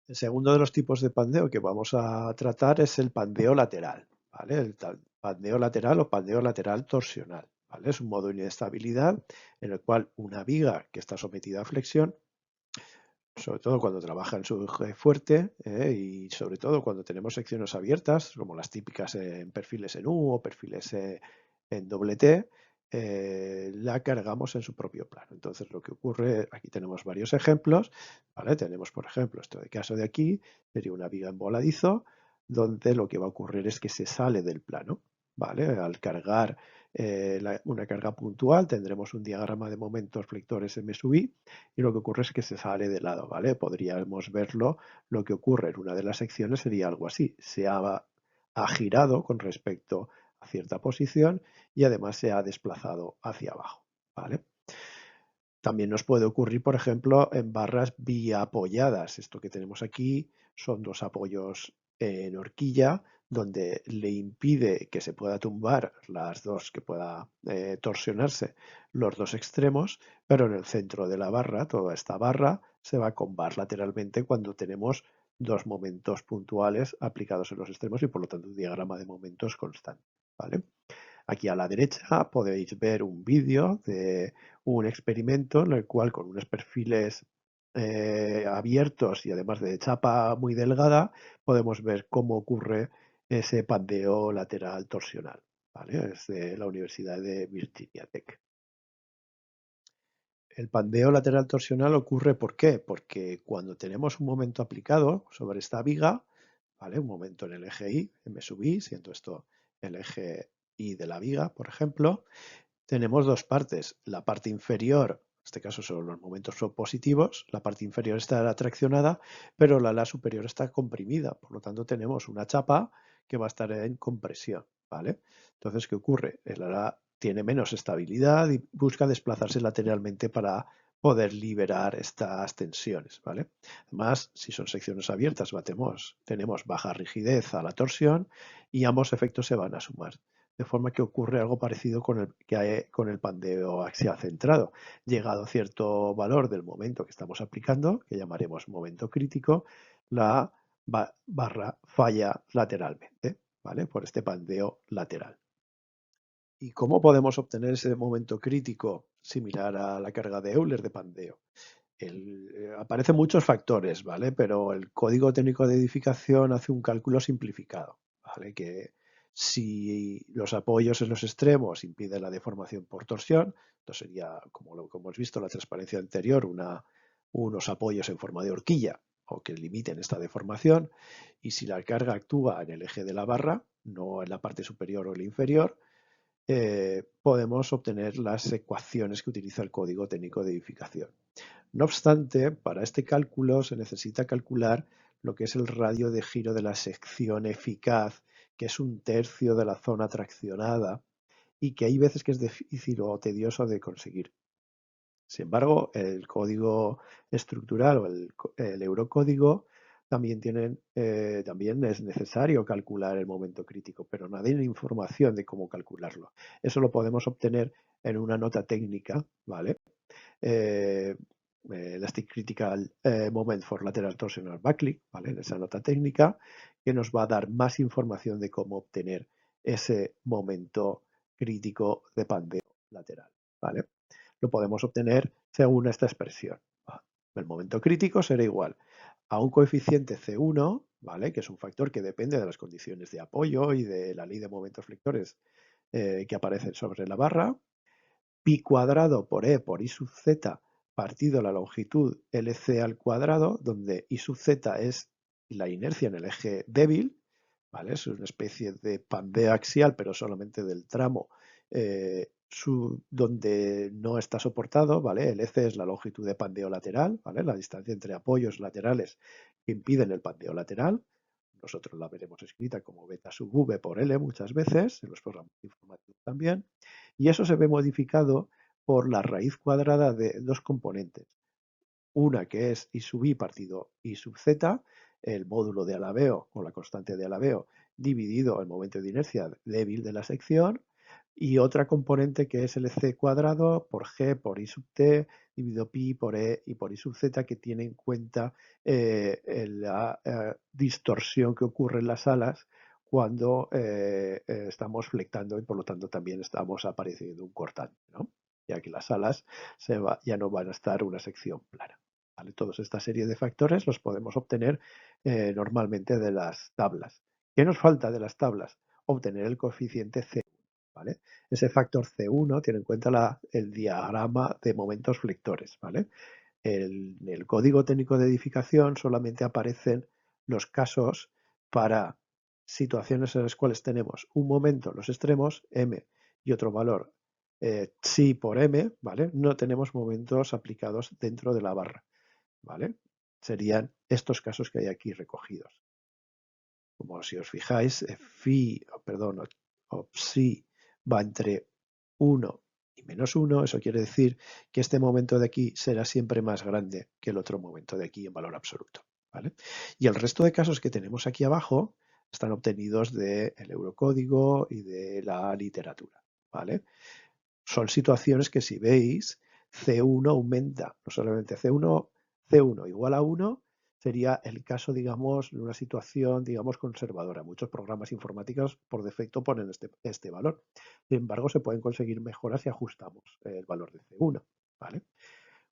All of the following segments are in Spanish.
El segundo de los tipos de pandeo que vamos a tratar es el pandeo lateral, ¿vale? Pandeo lateral o pandeo lateral torsional, ¿vale? Es un modo de inestabilidad en el cual una viga que está sometida a flexión, sobre todo cuando trabaja en su eje fuerte, y sobre todo cuando tenemos secciones abiertas, como las típicas en perfiles en U o perfiles en doble T, la cargamos en su propio plano. Entonces lo que ocurre, aquí tenemos varios ejemplos, ¿vale? Tenemos, por ejemplo, este caso de aquí, sería una viga en voladizo, donde lo que va a ocurrir es que se sale del plano, ¿vale? Al cargar una carga puntual tendremos un diagrama de momentos flectores M sub I, y lo que ocurre es que se sale de lado, ¿vale? Podríamos verlo, lo que ocurre en una de las secciones sería algo así, ha girado con respecto a cierta posición y además se ha desplazado hacia abajo, ¿vale? También nos puede ocurrir, por ejemplo, en barras biapoyadas. Esto que tenemos aquí son dos apoyos en horquilla donde le impide que se pueda tumbar las dos, que pueda torsionarse los dos extremos, pero en el centro de la barra, toda esta barra se va a combar lateralmente cuando tenemos dos momentos puntuales aplicados en los extremos y por lo tanto un diagrama de momentos constante, ¿vale? Aquí a la derecha podéis ver un vídeo de un experimento en el cual con unos perfiles abiertos y además de chapa muy delgada podemos ver cómo ocurre ese pandeo lateral torsional, ¿vale? Es de la Universidad de Virginia Tech. El pandeo lateral torsional ocurre, ¿por qué? Porque cuando tenemos un momento aplicado sobre esta viga, ¿vale? Un momento en el eje Y, M sub I, siendo esto el eje Y de la viga, por ejemplo, tenemos dos partes. La parte inferior, en este caso son los momentos son positivos, la parte inferior está traccionada, pero la ala superior está comprimida. Por lo tanto, tenemos una chapa que va a estar en compresión, ¿vale? Entonces, ¿qué ocurre? El ala tiene menos estabilidad y busca desplazarse lateralmente para poder liberar estas tensiones, ¿vale? Además, si son secciones abiertas, tenemos baja rigidez a la torsión y ambos efectos se van a sumar, de forma que ocurre algo parecido con el pandeo axial centrado. Llegado a cierto valor del momento que estamos aplicando, que llamaremos momento crítico, la barra falla lateralmente, ¿vale? Por este pandeo lateral. ¿Y cómo podemos obtener ese momento crítico similar a la carga de Euler de pandeo? Aparecen muchos factores, ¿vale? Pero el código técnico de edificación hace un cálculo simplificado, ¿vale? Que si los apoyos en los extremos impiden la deformación por torsión, entonces sería, como hemos visto en la transparencia anterior, unos apoyos en forma de horquilla o que limiten esta deformación. Y si la carga actúa en el eje de la barra, no en la parte superior o el inferior, podemos obtener las ecuaciones que utiliza el código técnico de edificación. No obstante, para este cálculo se necesita calcular lo que es el radio de giro de la sección eficaz, que es un tercio de la zona traccionada y que hay veces que es difícil o tedioso de conseguir. Sin embargo, el código estructural o el eurocódigo también es necesario calcular el momento crítico, pero no hay información de cómo calcularlo. Eso lo podemos obtener en una nota técnica, ¿vale? eh, Elastic Critical Moment for Lateral Torsional Backlink, ¿vale? En esa nota técnica, que nos va a dar más información de cómo obtener ese momento crítico de pandeo lateral, ¿vale? Lo podemos obtener según esta expresión. El momento crítico será igual a un coeficiente C1, ¿vale? Que es un factor que depende de las condiciones de apoyo y de la ley de momentos flectores que aparecen sobre la barra, pi cuadrado por E por I sub z partido la longitud LC al cuadrado, donde I sub z es la inercia en el eje débil, ¿vale? Es una especie de pandeo axial, pero solamente del tramo donde no está soportado, ¿vale? El EC es la longitud de pandeo lateral, ¿vale? La distancia entre apoyos laterales que impiden el pandeo lateral. Nosotros la veremos escrita como beta sub v por L muchas veces, en los programas informáticos también, y eso se ve modificado por la raíz cuadrada de dos componentes. Una que es I sub I partido I sub z, el módulo de alabeo o la constante de alabeo dividido el momento de inercia débil de la sección, y otra componente que es el c cuadrado por g por I sub t dividido pi por E y por I sub z, que tiene en cuenta la distorsión que ocurre en las alas cuando estamos flectando y por lo tanto también estamos apareciendo un cortante, ¿no? Ya que las alas ya no van a estar una sección plana. ¿Vale? Toda esta serie de factores los podemos obtener normalmente de las tablas. ¿Qué nos falta de las tablas? Obtener el coeficiente C1. ¿Vale? Ese factor C1 tiene en cuenta el diagrama de momentos flectores. ¿Vale? En el código técnico de edificación solamente aparecen los casos para situaciones en las cuales tenemos un momento en los extremos, m, y otro valor psi por m, ¿vale? No tenemos momentos aplicados dentro de la barra, ¿vale? Serían estos casos que hay aquí recogidos. Como si os fijáis, psi va entre 1 y -1, eso quiere decir que este momento de aquí será siempre más grande que el otro momento de aquí en valor absoluto. ¿Vale? Y el resto de casos que tenemos aquí abajo están obtenidos del eurocódigo y de la literatura. ¿Vale? Son situaciones que, si veis, C1 aumenta, no solamente C1 igual a 1 sería el caso, digamos, de una situación, digamos, conservadora. Muchos programas informáticos por defecto ponen este valor. Sin embargo, se pueden conseguir mejoras si ajustamos el valor de C1. ¿Vale?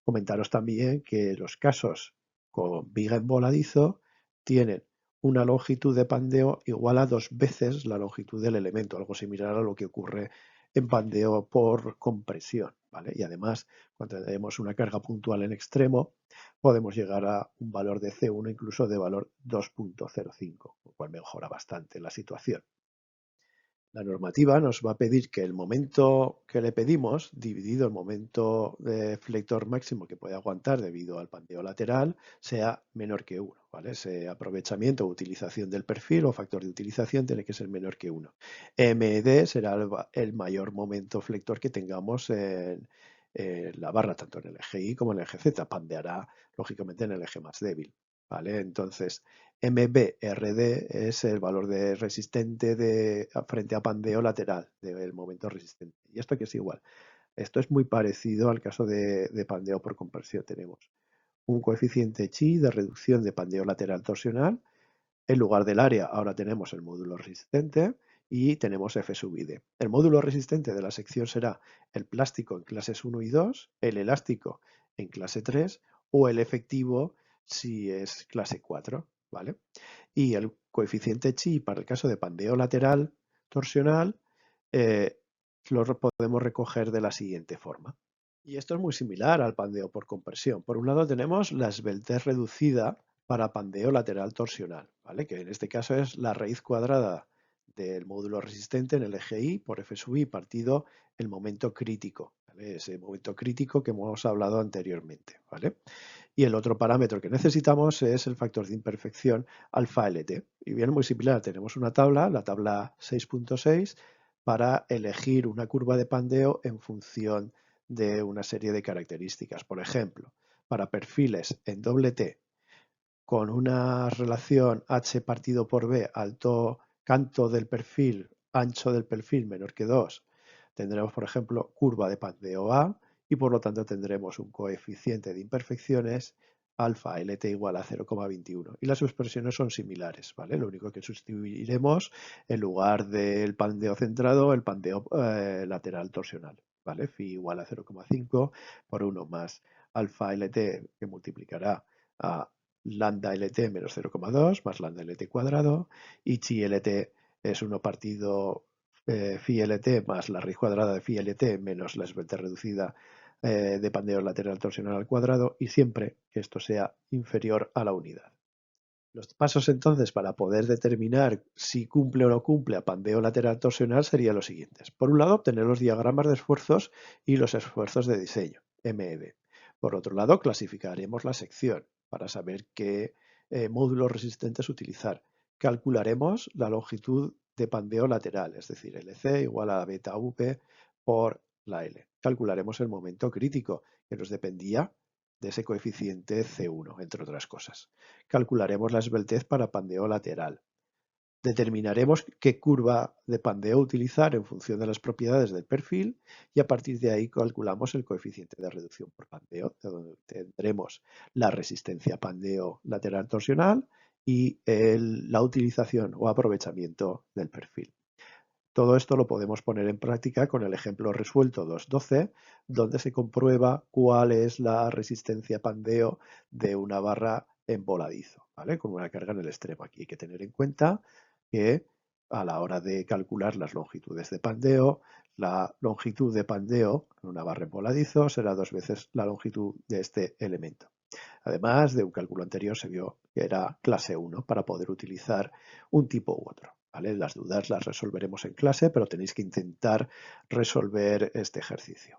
Comentaros también que los casos con viga en voladizo tienen una longitud de pandeo igual a 2 veces la longitud del elemento, algo similar a lo que ocurre en pandeo por compresión. ¿Vale? Y además, cuando tenemos una carga puntual en extremo, podemos llegar a un valor de C1 incluso de valor 2.05, lo cual mejora bastante la situación. La normativa nos va a pedir que el momento que le pedimos, dividido el momento de flector máximo que puede aguantar debido al pandeo lateral, sea menor que 1. ¿Vale? Ese aprovechamiento o utilización del perfil o factor de utilización tiene que ser menor que 1. MD será el mayor momento flector que tengamos en la barra, tanto en el eje Y como en el eje Z. Pandeará, lógicamente, en el eje más débil. ¿Vale? Entonces, MBRD es el valor de resistente frente a pandeo lateral del momento resistente. Y esto aquí es igual. Esto es muy parecido al caso de pandeo por compresión. Tenemos un coeficiente chi de reducción de pandeo lateral torsional. En lugar del área, ahora tenemos el módulo resistente y tenemos F sub ID. El módulo resistente de la sección será el plástico en clases 1 y 2, el elástico en clase 3 o el efectivo si es clase 4. ¿Vale? Y el coeficiente chi para el caso de pandeo lateral torsional lo podemos recoger de la siguiente forma. Y esto es muy similar al pandeo por compresión. Por un lado tenemos la esbeltez reducida para pandeo lateral torsional, ¿vale? Que en este caso es la raíz cuadrada del módulo resistente en el eje Y por F sub I partido el momento crítico, ¿vale? Ese momento crítico que hemos hablado anteriormente. ¿Vale? Y el otro parámetro que necesitamos es el factor de imperfección alfa LT. Y bien, muy similar, tenemos una tabla, la tabla 6.6, para elegir una curva de pandeo en función de una serie de características. Por ejemplo, para perfiles en doble T con una relación H partido por B, alto canto del perfil, ancho del perfil menor que 2, tendremos, por ejemplo, curva de pandeo A y por lo tanto tendremos un coeficiente de imperfecciones alfa LT igual a 0,21. Y las expresiones son similares, ¿vale? Lo único que sustituiremos en lugar del pandeo centrado, el pandeo lateral torsional, ¿vale? Phi igual a 0,5 por 1 más alfa LT que multiplicará a lambda LT menos 0,2 más lambda LT cuadrado y chi LT es 1 partido phi LT más la raíz cuadrada de phi LT menos la esbeltez reducida de pandeo lateral torsional al cuadrado y siempre que esto sea inferior a la unidad. Los pasos entonces para poder determinar si cumple o no cumple a pandeo lateral torsional serían los siguientes. Por un lado, obtener los diagramas de esfuerzos y los esfuerzos de diseño, MED. Por otro lado, clasificaremos la sección para saber qué módulos resistentes utilizar. Calcularemos la longitud de pandeo lateral, es decir, LC igual a beta V por la L. Calcularemos el momento crítico, que nos dependía de ese coeficiente C1, entre otras cosas. Calcularemos la esbeltez para pandeo lateral. Determinaremos qué curva de pandeo utilizar en función de las propiedades del perfil y a partir de ahí calculamos el coeficiente de reducción por pandeo, de donde tendremos la resistencia pandeo lateral torsional y la utilización o aprovechamiento del perfil. Todo esto lo podemos poner en práctica con el ejemplo resuelto 2.12, donde se comprueba cuál es la resistencia pandeo de una barra en voladizo, ¿vale? Con una carga en el extremo. Aquí hay que tener en cuenta que a la hora de calcular las longitudes de pandeo, la longitud de pandeo en una barra en voladizo será 2 veces la longitud de este elemento. Además, de un cálculo anterior se vio que era clase 1 para poder utilizar un tipo u otro. ¿Vale? Las dudas las resolveremos en clase, pero tenéis que intentar resolver este ejercicio.